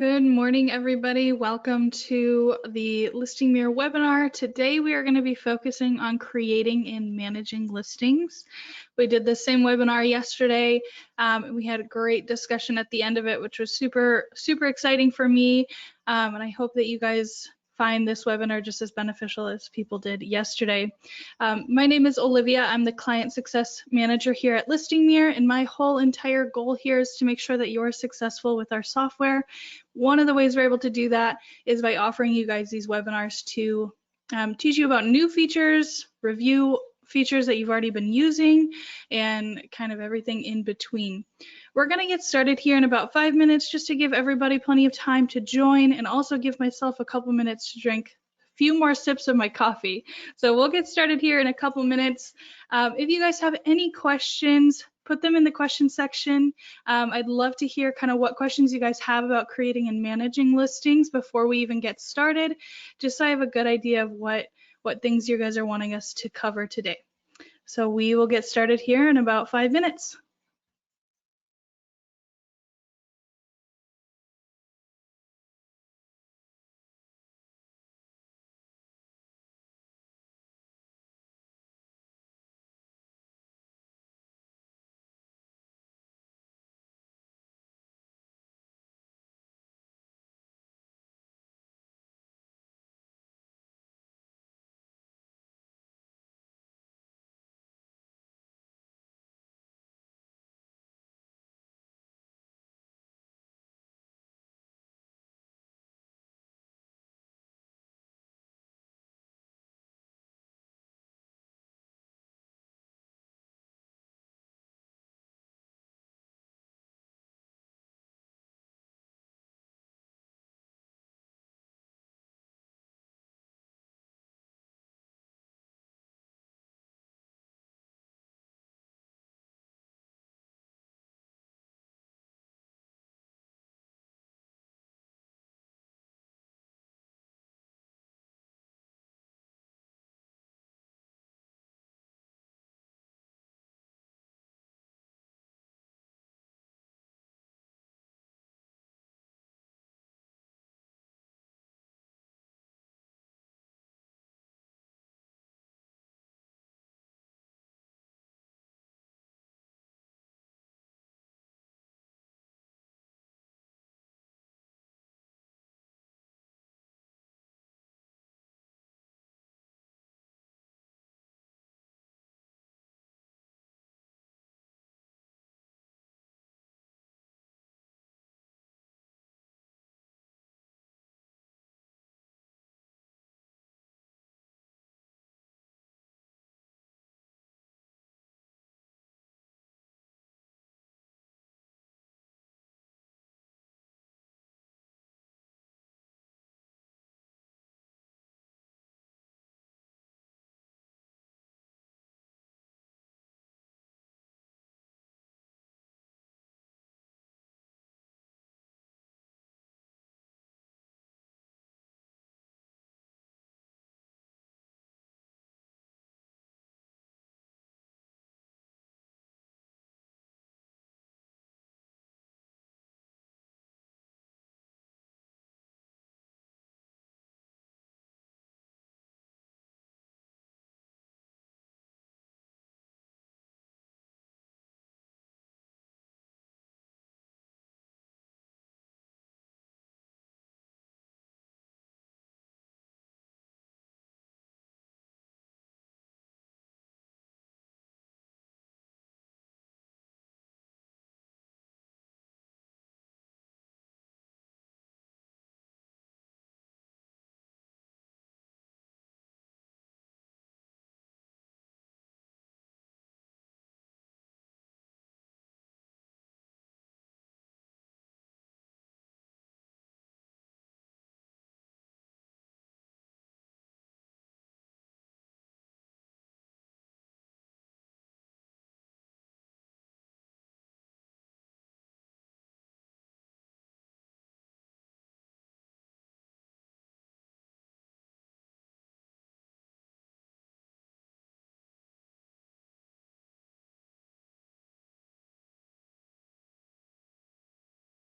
Good morning, everybody. Welcome to the Listing Mirror webinar. Today, we are going to be focusing on creating and managing listings. We did the same webinar yesterday, and we had a great discussion at the end of it, which was super exciting for me. And I hope that you guys find this webinar just as beneficial as people did yesterday. My name is Olivia. I'm the Client Success Manager here at Listing Mirror, and my whole entire goal here is to make sure that you're successful with our software. One of the ways we're able to do that is by offering you guys these webinars to teach you about new features, review features that you've already been using, and kind of everything in between. We're going to get started here in about 5 minutes just to give everybody plenty of time to join and also give myself a couple minutes to drink a few more sips of my coffee. So we'll get started here in a couple minutes. If you guys have any questions, put them in the question section. I'd love to hear kind of what questions you guys have about creating and managing listings before we even get started, just so I have a good idea of what things you guys are wanting us to cover today. So we will get started here in about 5 minutes.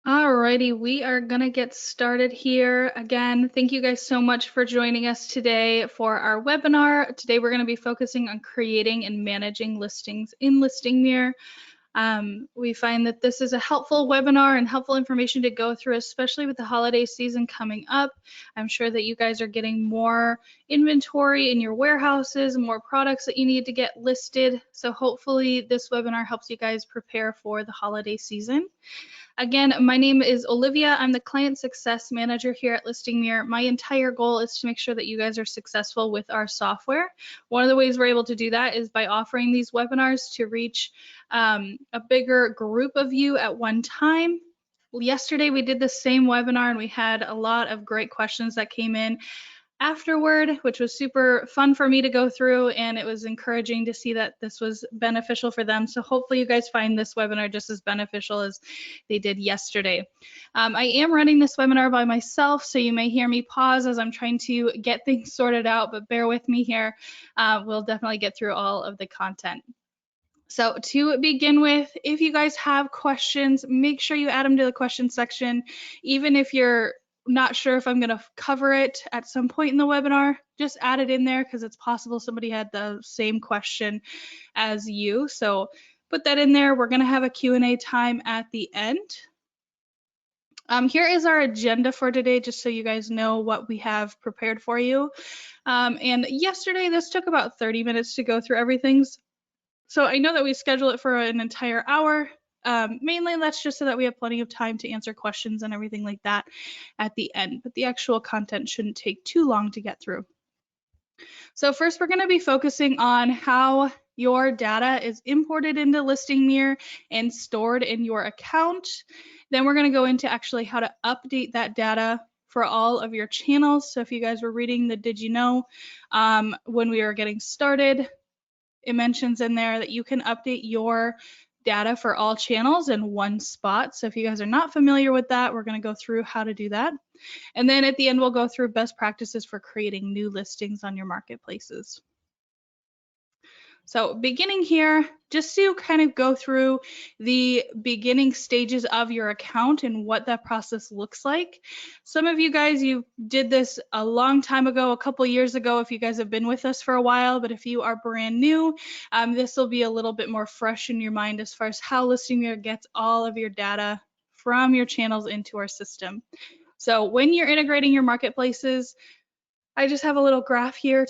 Alrighty, we are gonna get started here. Again, thank you guys so much for joining us today for our webinar. Today we're gonna be focusing on creating and managing listings in Listing Mirror. We find that this is a helpful webinar and helpful information to go through, especially with the holiday season coming up. I'm sure that you guys are getting more inventory in your warehouses, more products that you need to get listed. So hopefully this webinar helps you guys prepare for the holiday season. Again, my name is Olivia. I'm the Client Success Manager here at Listing Mirror. My entire goal is to make sure that you guys are successful with our software. One of the ways we're able to do that is by offering these webinars to reach a bigger group of you at one time. Yesterday, we did the same webinar and we had a lot of great questions that came in afterward, which was super fun for me to go through, and it was encouraging to see that this was beneficial for them. So hopefully you guys find this webinar just as beneficial as they did yesterday. I am running this webinar by myself, so you may hear me pause as I'm trying to get things sorted out, but bear with me here. We'll definitely get through all of the content. So to begin with, if you guys have questions, make sure you add them to the question section. Even if you're not sure if I'm going to cover it at some point in the webinar, just add it in there because it's possible somebody had the same question as you. So put that in there. We're going to have a Q&A time at the end. Here is our agenda for today, just so you guys know what we have prepared for you. And yesterday, this took about 30 minutes to go through everything. So I know that we schedule it for an entire hour. Mainly that's just so that we have plenty of time to answer questions and everything like that at the end, but the actual content shouldn't take too long to get through. So first we're going to be focusing on how your data is imported into Listing Mirror and stored in your account. Then we're going to go into actually how to update that data for all of your channels. So if you guys were reading the Did You Know when we were getting started, it mentions in there that you can update your data for all channels in one spot. So if you guys are not familiar with that, we're going to go through how to do that. And then at the end, we'll go through best practices for creating new listings on your marketplaces. So beginning here, just to kind of go through the beginning stages of your account and what that process looks like. Some of you guys, you did this a long time ago, a couple years ago, if you guys have been with us for a while, but if you are brand new, this will be a little bit more fresh in your mind as far as how Listing Mirror gets all of your data from your channels into our system. So when you're integrating your marketplaces, I just have a little graph here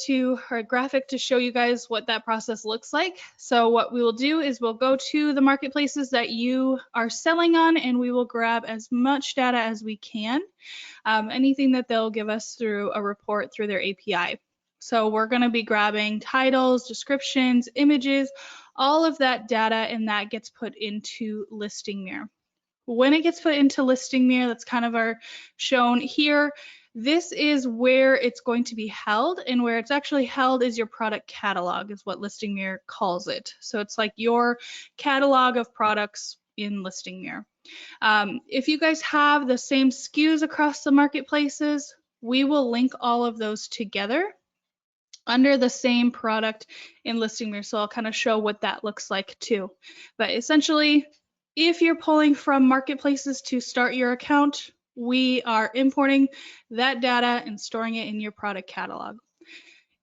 or a graphic to show you guys what that process looks like. So what we will do is we'll go to the marketplaces that you are selling on and we will grab as much data as we can, anything that they'll give us through a report through their API. So we're going to be grabbing titles, descriptions, images, all of that data, and that gets put into Listing Mirror. When it gets put into Listing Mirror, that's kind of our shown here. This is where it's going to be held, and where it's actually held is your product catalog, is what Listing Mirror calls it. So it's like your catalog of products in Listing Mirror. If you guys have the same SKUs across the marketplaces, we will link all of those together under the same product in Listing Mirror. So I'll kind of show what that looks like too. But essentially, if you're pulling from marketplaces to start your account, we are importing that data and storing it in your product catalog.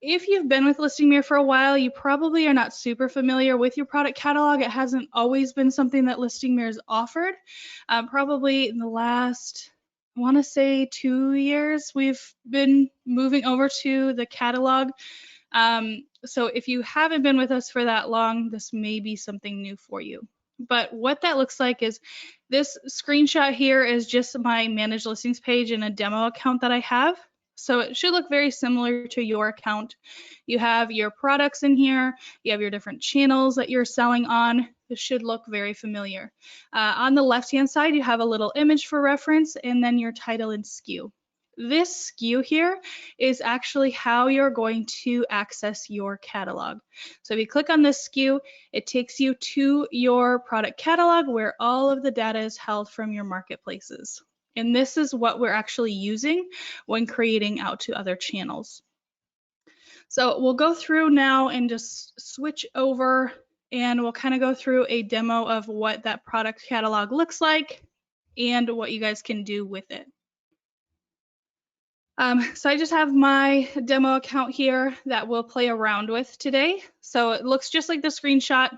If you've been with Listing Mirror for a while, you probably are not super familiar with your product catalog. It hasn't always been something that Listing Mirror has offered. Probably in the last, I want to say 2 years, we've been moving over to the catalog. So if you haven't been with us for that long, this may be something new for you. But what that looks like is this screenshot here is just my managed listings page in a demo account that I have. So it should look very similar to your account. You have your products in here, you have your different channels that you're selling on. This should look very familiar. On the left-hand side, you have a little image for reference and then your title and SKU. This SKU here is actually how you're going to access your catalog. So if you click on this SKU, it takes you to your product catalog where all of the data is held from your marketplaces. And this is what we're actually using when creating out to other channels. So we'll go through now and just switch over and we'll kind of go through a demo of what that product catalog looks like. and what you guys can do with it. So I just have my demo account here that we'll play around with today. So it looks just like the screenshot.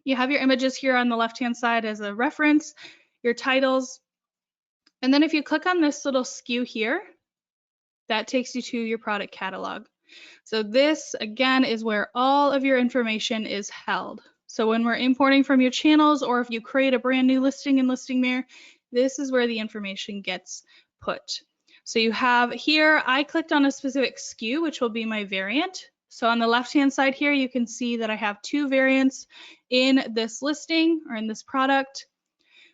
You have your images here on the left-hand side as a reference, your titles. And then if you click on this little skew here, that takes you to your product catalog. So this, again, is where all of your information is held. So when we're importing from your channels, or if you create a brand new listing in Listing Mirror, this is where the information gets put. So you have here, I clicked on a specific SKU, which will be my variant. So on the left-hand side here, you can see that I have 2 variants in this listing or in this product.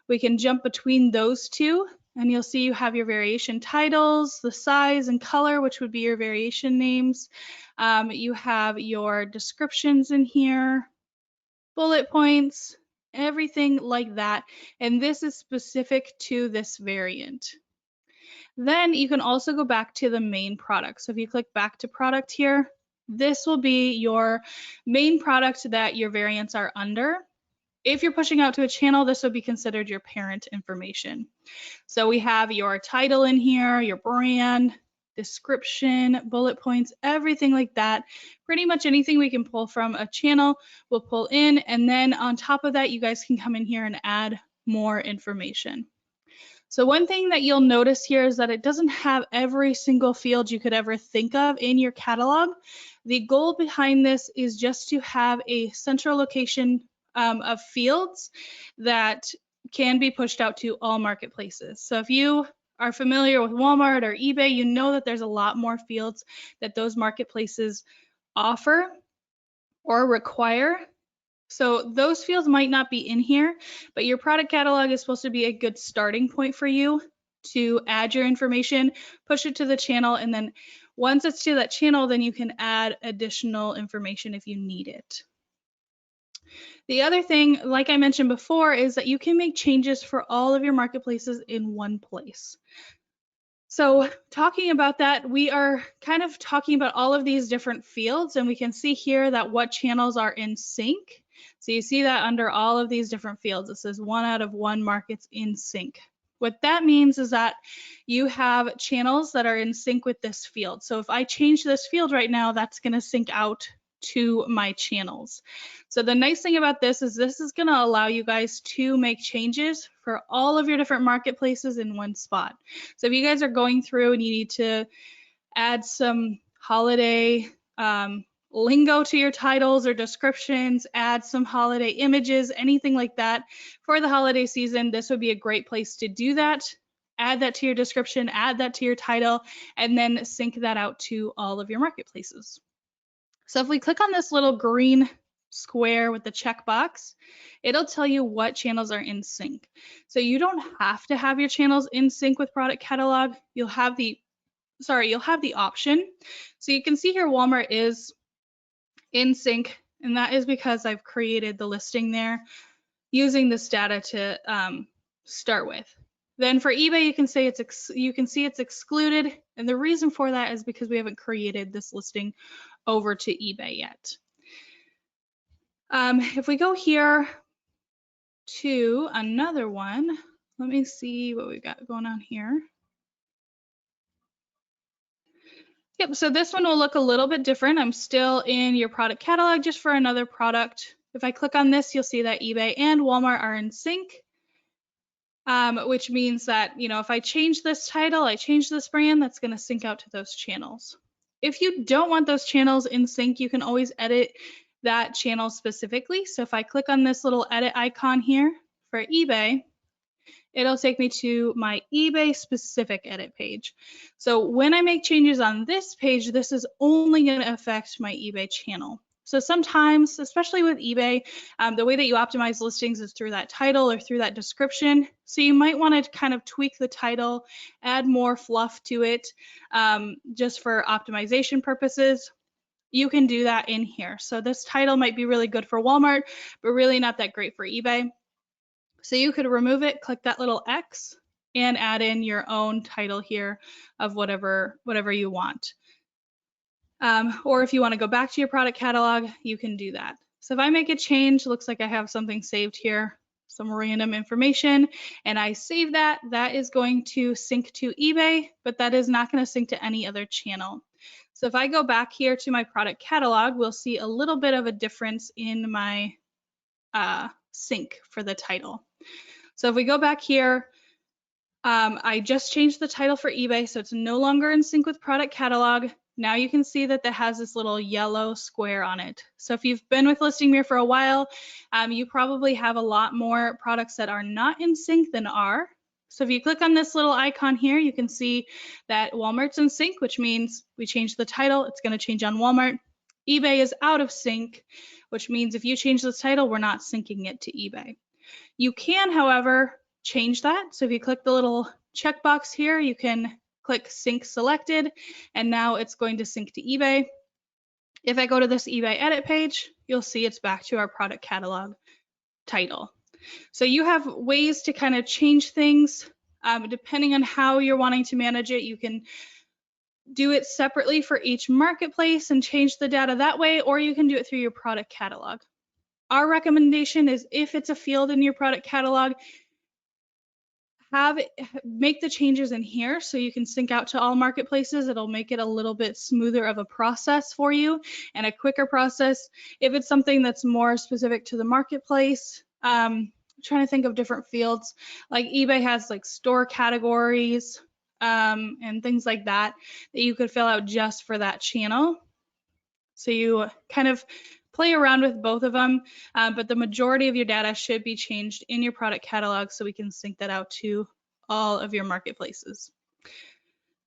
We can jump between those 2, and you'll see you have your variation titles, the size and color, which would be your variation names. You have your descriptions in here, bullet points, everything like that. And this is specific to this variant. Then you can also go back to the main product. So if you click back to product here, this will be your main product that your variants are under. If you're pushing out to a channel, this would be considered your parent information. So we have your title in here, your brand, description, bullet points, everything like that. Pretty much anything we can pull from a channel, we'll pull in. And then on top of that, you guys can come in here and add more information. So one thing that you'll notice here is that it doesn't have every single field you could ever think of in your catalog. The goal behind this is just to have a central location of fields that can be pushed out to all marketplaces. So if you are familiar with Walmart or eBay, you know that there's a lot more fields that those marketplaces offer or require. So those fields might not be in here, but your product catalog is supposed to be a good starting point for you to add your information, push it to the channel, and then once it's to that channel, then you can add additional information if you need it. The other thing, like I mentioned before, is that you can make changes for all of your marketplaces in one place. So talking about that, we are kind of talking about all of these different fields, and we can see here that what channels are in sync. So you see that under all of these different fields, it says 1 out of 1 markets in sync. What that means is that you have channels that are in sync with this field. So if I change this field right now, that's going to sync out to my channels. So the nice thing about this is going to allow you guys to make changes for all of your different marketplaces in one spot. So if you guys are going through and you need to add some holiday lingo to your titles or descriptions, add some holiday images, anything like that for the holiday season, this would be a great place to do that. Add that to your description, add that to your title, and then sync that out to all of your marketplaces. So if we click on this little green square with the checkbox, it'll tell you what channels are in sync. So you don't have to have your channels in sync with product catalog. You'll have the option. So you can see here Walmart is in sync, and that is because I've created the listing there using this data to start with. Then for eBay, you can see it's excluded, and the reason for that is because we haven't created this listing over to eBay yet. If we go here to another one, let me see what we've got going on here. Yep, so this one will look a little bit different. I'm still in your product catalog just for another product. If I click on this, you'll see that eBay and Walmart are in sync, which means that, you know, if I change this title, I change this brand, that's going to sync out to those channels. If you don't want those channels in sync, you can always edit that channel specifically. So if I click on this little edit icon here for eBay, it'll take me to my eBay specific edit page. So when I make changes on this page, this is only going to affect my eBay channel. So sometimes, especially with eBay, the way that you optimize listings is through that title or through that description. So you might want to kind of tweak the title, add more fluff to it, just for optimization purposes. You can do that in here. So this title might be really good for Walmart, but really not that great for eBay. So you could remove it, click that little X, and add in your own title here of whatever you want. Or if you want to go back to your product catalog, you can do that. So if I make a change, looks like I have something saved here. some random information, and I save that, that is going to sync to eBay, but that is not going to sync to any other channel. So if I go back here to my product catalog, we'll see a little bit of a difference in my sync for the title. So if we go back here, I just changed the title for eBay, so it's no longer in sync with product catalog. Now you can see that has this little yellow square on it. So if you've been with Listing Mirror for a while, you probably have a lot more products that are not in sync than are. So if you click on this little icon here, you can see that Walmart's in sync, which means we changed the title, it's going to change on Walmart. eBay is out of sync, which means if you change this title, we're not syncing it to eBay. You can, however, change that. So if you click the little checkbox here, you can click sync selected, and now it's going to sync to eBay. If I go to this eBay edit page, you'll see it's back to our product catalog title. So you have ways to kind of change things depending on how you're wanting to manage it. You can do it separately for each marketplace and change the data that way, or you can do it through your product catalog. Our recommendation is if it's a field in your product catalog, make the changes in here so you can sync out to all marketplaces. It'll make it a little bit smoother of a process for you and a quicker process. If it's something that's more specific to the marketplace, I'm trying to think of different fields, like eBay has like store categories and things like that that you could fill out just for that channel. So you kind of play around with both of them, but the majority of your data should be changed in your product catalog so we can sync that out to all of your marketplaces.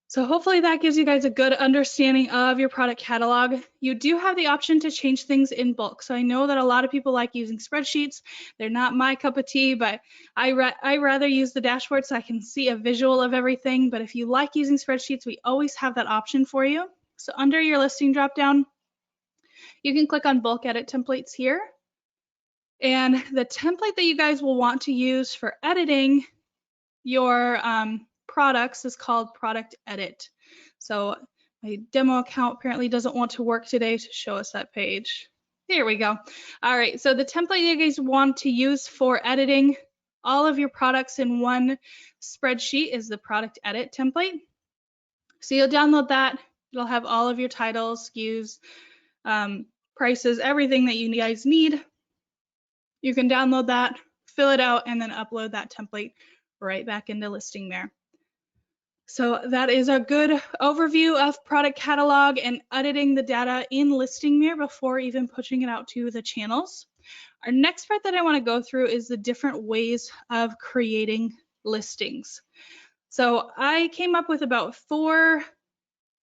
So hopefully that gives you guys a good understanding of your product catalog. You do have the option to change things in bulk. So I know that a lot of people like using spreadsheets. They're not my cup of tea, but I rather use the dashboard so I can see a visual of everything. But if you like using spreadsheets, we always have that option for you. So under your listing dropdown, you can click on bulk edit templates here. And the template that you guys will want to use for editing your products is called product edit. So my demo account apparently doesn't want to work today to show us that page. Here we go. All right, so the template you guys want to use for editing all of your products in one spreadsheet is the product edit template. So you'll download that. It'll have all of your titles, SKUs, prices, everything that you guys need. You can download that, fill it out, and then upload that template right back into Listing Mirror. So that is a good overview of product catalog and editing the data in Listing Mirror before even pushing it out to the channels. Our next part that I want to go through is the different ways of creating listings. So I came up with about 4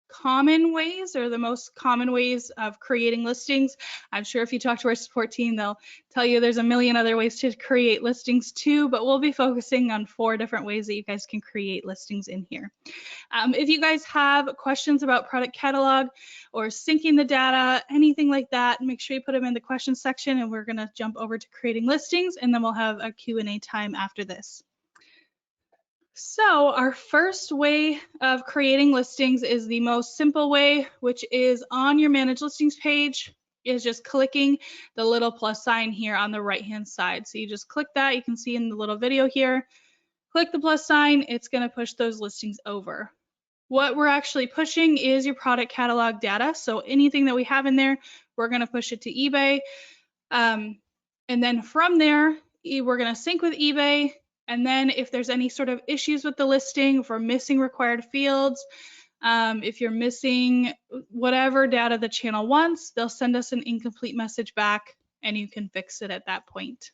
common ways, or the most common ways of creating listings. I'm sure if you talk to our support team, they'll tell you there's a million other ways to create listings too, but we'll be focusing on 4 different ways that you guys can create listings in here. If you guys have questions about product catalog or syncing the data, anything like that, make sure you put them in the questions section, and we're going to jump over to creating listings, and then we'll have a Q&A time after this. So our first way of creating listings is the most simple way, which is on your Manage Listings page, is just clicking the little plus sign here on the right-hand side. So you just click that. You can see in the little video here, click the plus sign. It's going to push those listings over. What we're actually pushing is your product catalog data. So anything that we have in there, we're going to push it to eBay. And then from there, we're going to sync with eBay. And then if there's any sort of issues with the listing, if we're missing required fields, if you're missing whatever data the channel wants, they'll send us an incomplete message back, and you can fix it at that point.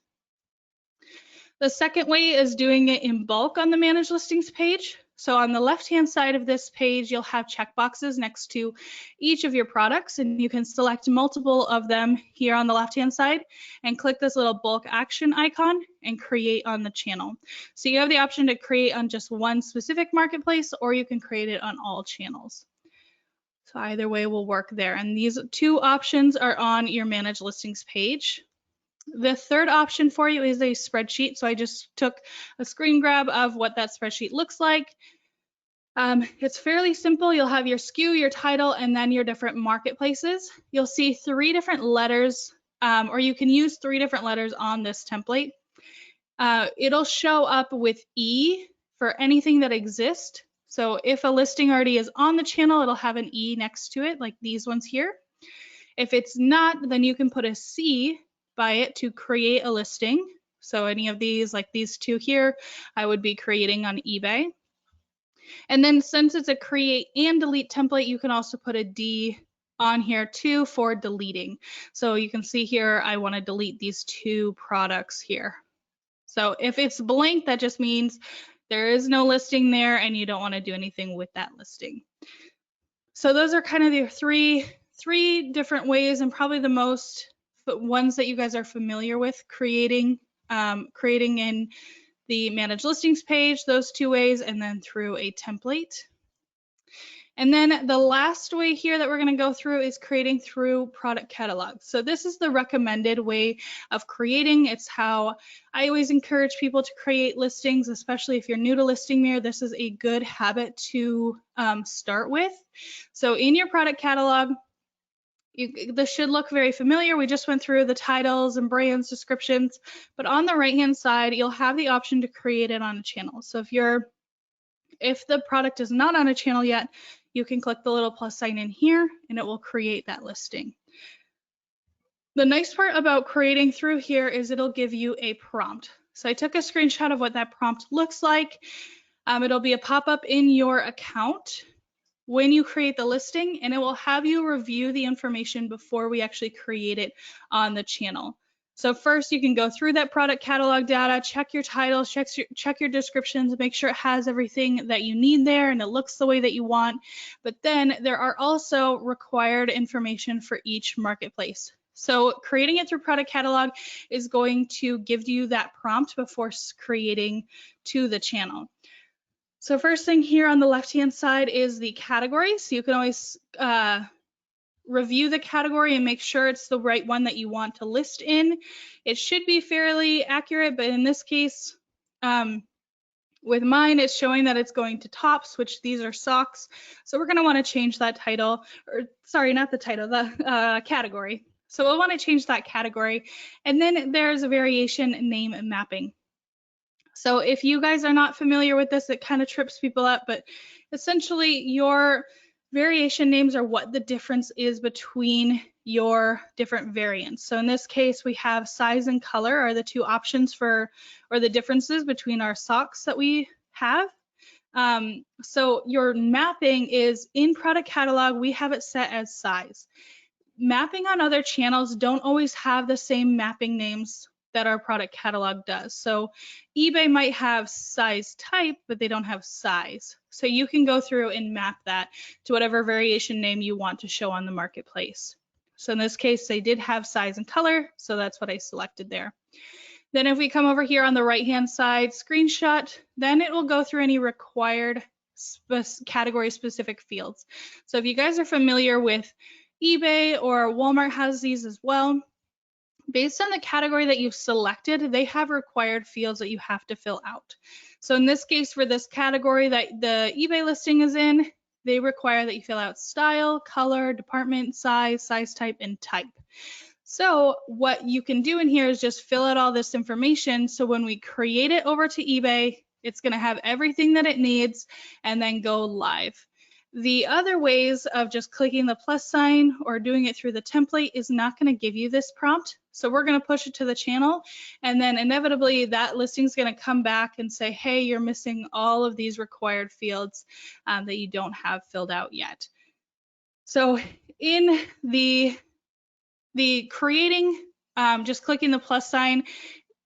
The second way is doing it in bulk on the Manage Listings page. So on the left-hand side of this page, you'll have checkboxes next to each of your products, and you can select multiple of them here on the left-hand side and click this little bulk action icon and create on the channel. So you have the option to create on just one specific marketplace, or you can create it on all channels. So either way will work there. And these 2 options are on your Manage Listings page. The third option for you is a spreadsheet. So I just took a screen grab of what that spreadsheet looks like. It's fairly simple. You'll have your SKU, your title, and then your different marketplaces. You'll see 3 different letters, or you can use 3 different letters on this template. it'll show up with E for anything that exists. So if a listing already is on the channel, it'll have an E next to it, like these ones here. If it's not, then you can put a C by it to create a listing. So any of these, like these two here, I would be creating on eBay. And then since it's a create and delete template, you can also put a D on here too for deleting. So you can see here, I want to delete these two products here. So if it's blank, that just means there is no listing there and you don't want to do anything with that listing. So those are kind of the three different ways, and probably the most ones that you guys are familiar with creating in the manage listings page, those two ways, and then through a template. And then the last way here that we're going to go through is creating through product catalog. So this is the recommended way of creating. It's how I always encourage people to create listings, especially if you're new to Listing Mirror. This is a good habit to start with. So in your product catalog, this should look very familiar. We just went through the titles and brands, descriptions, but on the right-hand side, you'll have the option to create it on a channel. So if the product is not on a channel yet, you can click the little plus sign in here and it will create that listing. The nice part about creating through here is it'll give you a prompt. So I took a screenshot of what that prompt looks like. It'll be a pop-up in your account when you create the listing, and it will have you review the information before we actually create it on the channel. So first you can go through that product catalog data, check your titles, check your descriptions, make sure it has everything that you need there and it looks the way that you want. But then there are also required information for each marketplace. So creating it through product catalog is going to give you that prompt before creating to the channel. So first thing here on the left-hand side is the category. So you can always review the category and make sure it's the right one that you want to list in. It should be fairly accurate, but in this case, with mine, it's showing that it's going to tops, which these are socks. So we're going to want to change that title, or sorry, not the title, the category. So we'll want to change that category. And then there's a variation name mapping. So if you guys are not familiar with this, it kind of trips people up, but essentially your variation names are what the difference is between your different variants. So in this case, we have size and color are the two options or the differences between our socks that we have. So your mapping is in product catalog, we have it set as size. Mapping on other channels don't always have the same mapping names that our product catalog does. So eBay might have size type, but they don't have size. So you can go through and map that to whatever variation name you want to show on the marketplace. So in this case, they did have size and color, so that's what I selected there. Then if we come over here on the right-hand side, screenshot, then it will go through any required category-specific fields. So if you guys are familiar with eBay or Walmart has these as well, based on the category that you've selected, they have required fields that you have to fill out. So in this case, for this category that the eBay listing is in, they require that you fill out style, color, department, size type, and type. So what you can do in here is just fill out all this information. So when we create it over to eBay, it's going to have everything that it needs and then go live. The other ways of just clicking the plus sign or doing it through the template is not going to give you this prompt. So we're going to push it to the channel, and then inevitably that listing is going to come back and say, hey, you're missing all of these required fields that you don't have filled out yet. So in the creating, just clicking the plus sign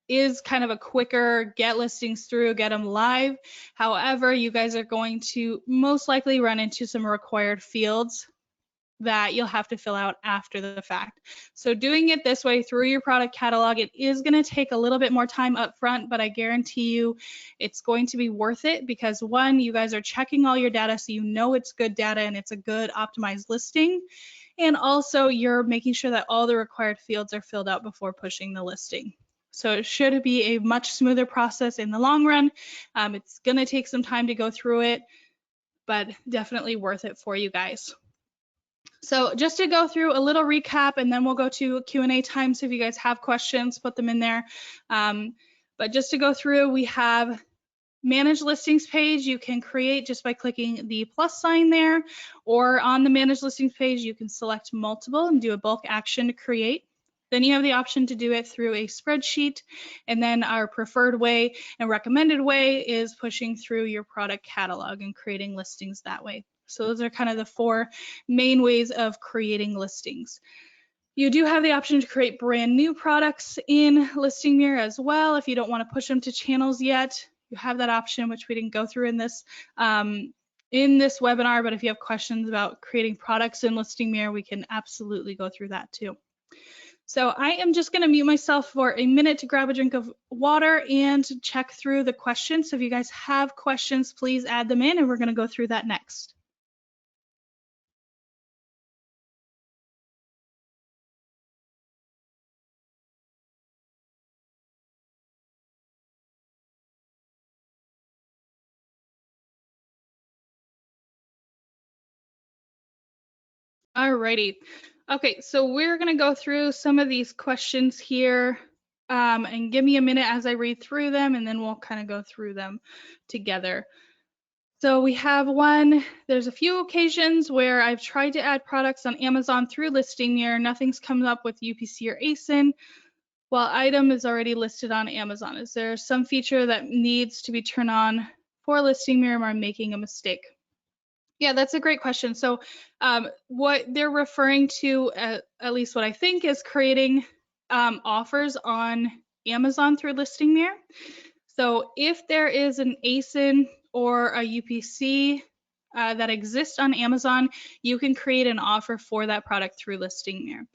is kind of a quicker get listings through, get them live. However, you guys are going to most likely run into some required fields that you'll have to fill out after the fact. So doing it this way through your product catalog, it is going to take a little bit more time up front, but I guarantee you it's going to be worth it because one, you guys are checking all your data so you know it's good data and it's a good optimized listing. And also you're making sure that all the required fields are filled out before pushing the listing. So it should be a much smoother process in the long run. It's going to take some time to go through it, but definitely worth it for you guys. So just to go through a little recap, and then we'll go to Q&A time. So if you guys have questions, put them in there. But just to go through, we have Manage Listings page. You can create just by clicking the plus sign there, or on the Manage Listings page, you can select multiple and do a bulk action to create. Then you have the option to do it through a spreadsheet. And then our preferred way and recommended way is pushing through your product catalog and creating listings that way. So those are kind of the 4 main ways of creating listings. You do have the option to create brand new products in Listing Mirror as well. If you don't want to push them to channels yet, you have that option, which we didn't go through in this webinar. But if you have questions about creating products in Listing Mirror, we can absolutely go through that too. So I am just going to mute myself for a minute to grab a drink of water and check through the questions. So if you guys have questions, please add them in, and we're going to go through that next. Alrighty. Okay, so we're going to go through some of these questions here, and give me a minute as I read through them, and then we'll kind of go through them together. So we have one, there's a few occasions where I've tried to add products on Amazon through Listing Mirror. Nothing's come up with UPC or ASIN, while item is already listed on Amazon. Is there some feature that needs to be turned on for Listing Mirror, or am I making a mistake? Yeah, that's a great question. So what they're referring to, at least what I think, is creating offers on Amazon through Listing Mirror. So if there is an ASIN or a UPC that exists on Amazon, you can create an offer for that product through Listing Mirror.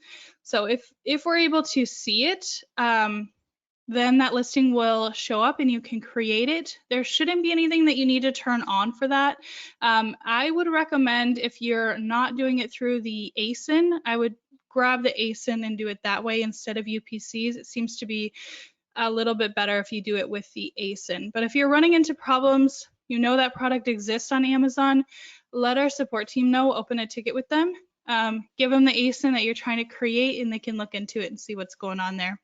So if we're able to see it, then that listing will show up and you can create it. There shouldn't be anything that you need to turn on for that. I would recommend, if you're not doing it through the ASIN, I would grab the ASIN and do it that way instead of UPCs. It seems to be a little bit better if you do it with the ASIN. But if you're running into problems, you know that product exists on Amazon, let our support team know, open a ticket with them, give them the ASIN that you're trying to create, and they can look into it and see what's going on there.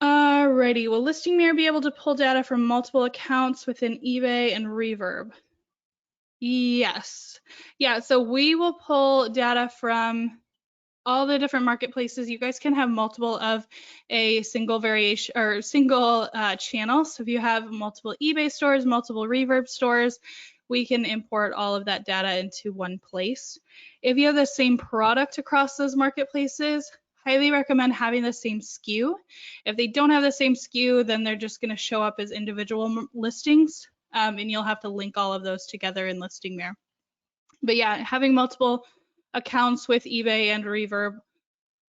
Alrighty, will Listing Mirror be able to pull data from multiple accounts within eBay and Reverb? Yes. Yeah, so we will pull data from all the different marketplaces. You guys can have multiple of a single variation or single channel. So if you have multiple eBay stores, multiple Reverb stores, we can import all of that data into one place. If you have the same product across those marketplaces, highly recommend having the same SKU. If they don't have the same SKU, then they're just going to show up as individual listings, and you'll have to link all of those together in Listing Mirror. But yeah, having multiple accounts with eBay and Reverb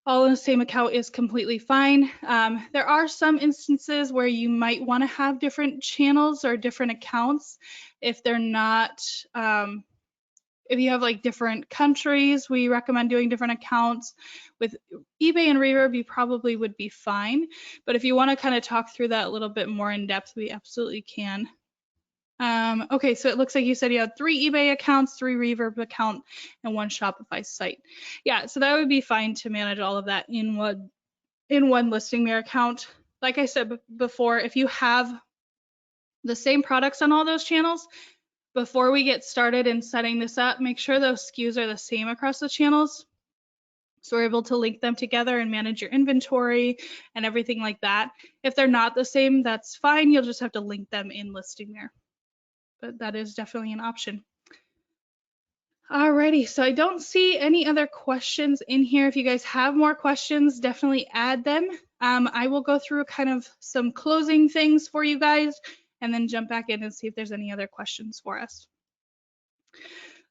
all in the same account is completely fine. There are some instances where you might want to have different channels or different accounts if they're not, if you have like different countries, we recommend doing different accounts. With eBay and Reverb, you probably would be fine. But if you want to kind of talk through that a little bit more in depth, we absolutely can. Okay, so it looks like you said you had 3 eBay accounts, 3 Reverb account, and 1 Shopify site. Yeah, so that would be fine to manage all of that in one Listing Mirror account. Like I said before, if you have the same products on all those channels, before we get started in setting this up, make sure those SKUs are the same across the channels. So we're able to link them together and manage your inventory and everything like that. If they're not the same, that's fine. You'll just have to link them in Listing Mirror. But that is definitely an option. Alrighty, so I don't see any other questions in here. If you guys have more questions, definitely add them. I will go through kind of some closing things for you guys and then jump back in and see if there's any other questions for us.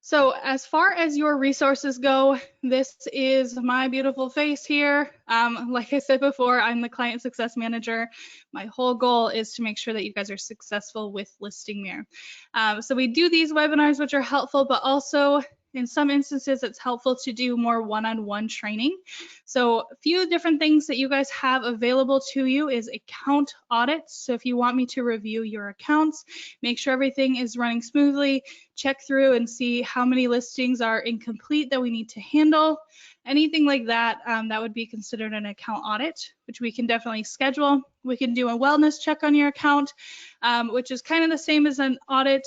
So as far as your resources go, this is my beautiful face here. Like I said before, I'm the Client Success Manager. My whole goal is to make sure that you guys are successful with Listing Mirror. So we do these webinars, which are helpful, but also in some instances, it's helpful to do more one-on-one training. So a few different things that you guys have available to you is account audits. So if you want me to review your accounts, make sure everything is running smoothly, check through and see how many listings are incomplete that we need to handle. Anything like that, that would be considered an account audit, which we can definitely schedule. We can do a wellness check on your account, which is kind of the same as an audit,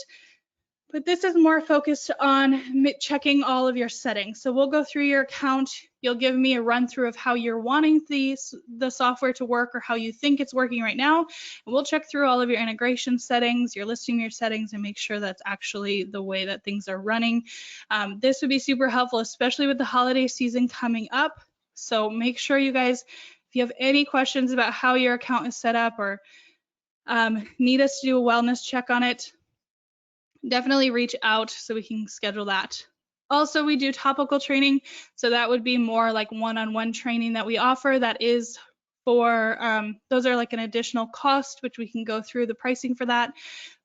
but this is more focused on checking all of your settings. So we'll go through your account. You'll give me a run through of how you're wanting the software to work or how you think it's working right now. And we'll check through all of your integration settings, your listing mirror settings, and make sure that's actually the way that things are running. This would be super helpful, especially with the holiday season coming up. So make sure you guys, if you have any questions about how your account is set up or need us to do a wellness check on it, definitely reach out so we can schedule that. Also, we do topical training, so that would be more like one-on-one training that we offer. That is for, those are like an additional cost, which we can go through the pricing for that.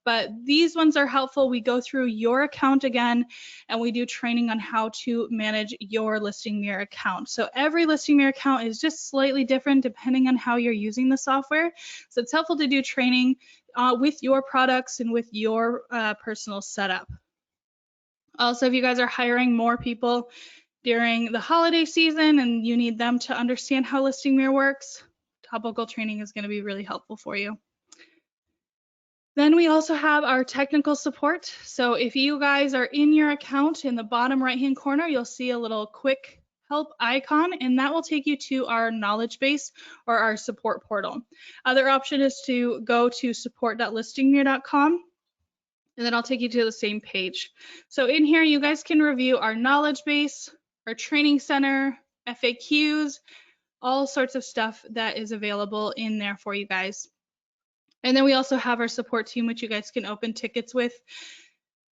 But these ones are helpful. We go through your account again, and we do training on how to manage your listing mirror account. So every listing mirror account is just slightly different depending on how you're using the software. So it's helpful to do training with your products and with your personal setup. Also, if you guys are hiring more people during the holiday season and you need them to understand how listing mirror works, topical training is going to be really helpful for you. Then we also have our technical support. So if you guys are in your account, in the bottom right-hand corner, you'll see a little quick help icon, and that will take you to our knowledge base or our support portal. Other option is to go to support.listingmirror.com, and then I'll take you to the same page. So in here, you guys can review our knowledge base, our training center, FAQs, all sorts of stuff that is available in there for you guys. And then we also have our support team, which you guys can open tickets with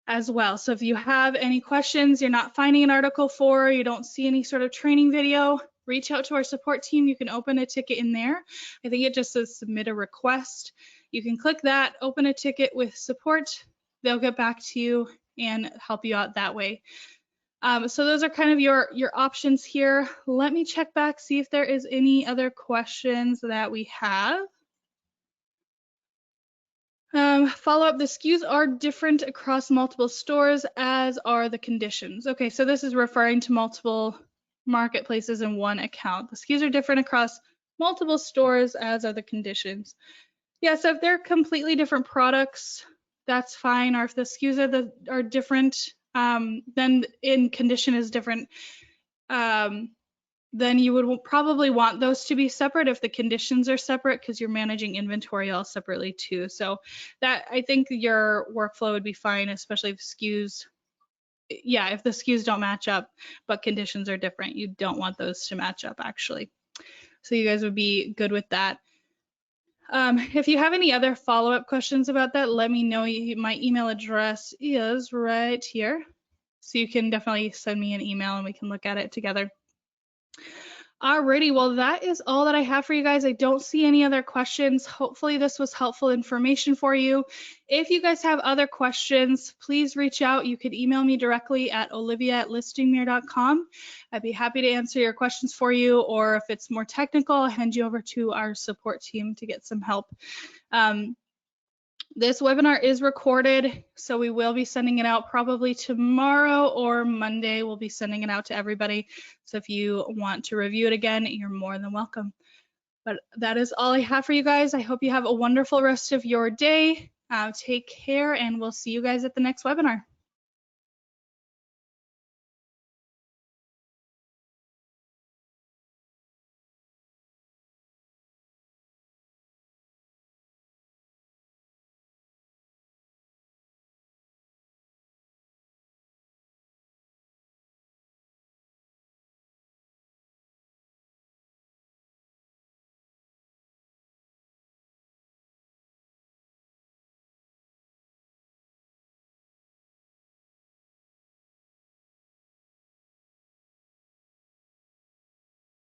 as well. So if you have any questions, you're not finding an article for, you don't see any sort of training video, reach out to our support team. You can open a ticket in there. I think it just says submit a request. You can click that, open a ticket with support. They'll get back to you and help you out that way. So those are kind of your options here. Let me check back, see if there is any other questions that we have. Follow up, the SKUs are different across multiple stores, as are the conditions. Okay, so this is referring to multiple marketplaces in one account. The SKUs are different across multiple stores, as are the conditions. Yeah, so if they're completely different products, that's fine. Or if the SKUs are different, then in condition is different, then you would probably want those to be separate if the conditions are separate, because you're managing inventory all separately too. So that, I think your workflow would be fine, especially if SKUs, yeah, if the SKUs don't match up, but conditions are different, you don't want those to match up actually. So you guys would be good with that. If you have any other follow-up questions about that, let me know. My email address is right here. So you can definitely send me an email and we can look at it together. Alrighty, well, that is all that I have for you guys. I don't see any other questions. Hopefully this was helpful information for you. If you guys have other questions, please reach out. You could email me directly at olivia@listingmirror.com. I'd be happy to answer your questions for you, or if it's more technical, I'll hand you over to our support team to get some help. This webinar is recorded, so we will be sending it out probably tomorrow or Monday. We'll be sending it out to everybody. So if you want to review it again, you're more than welcome. But that is all I have for you guys. I hope you have a wonderful rest of your day. Take care, and we'll see you guys at the next webinar.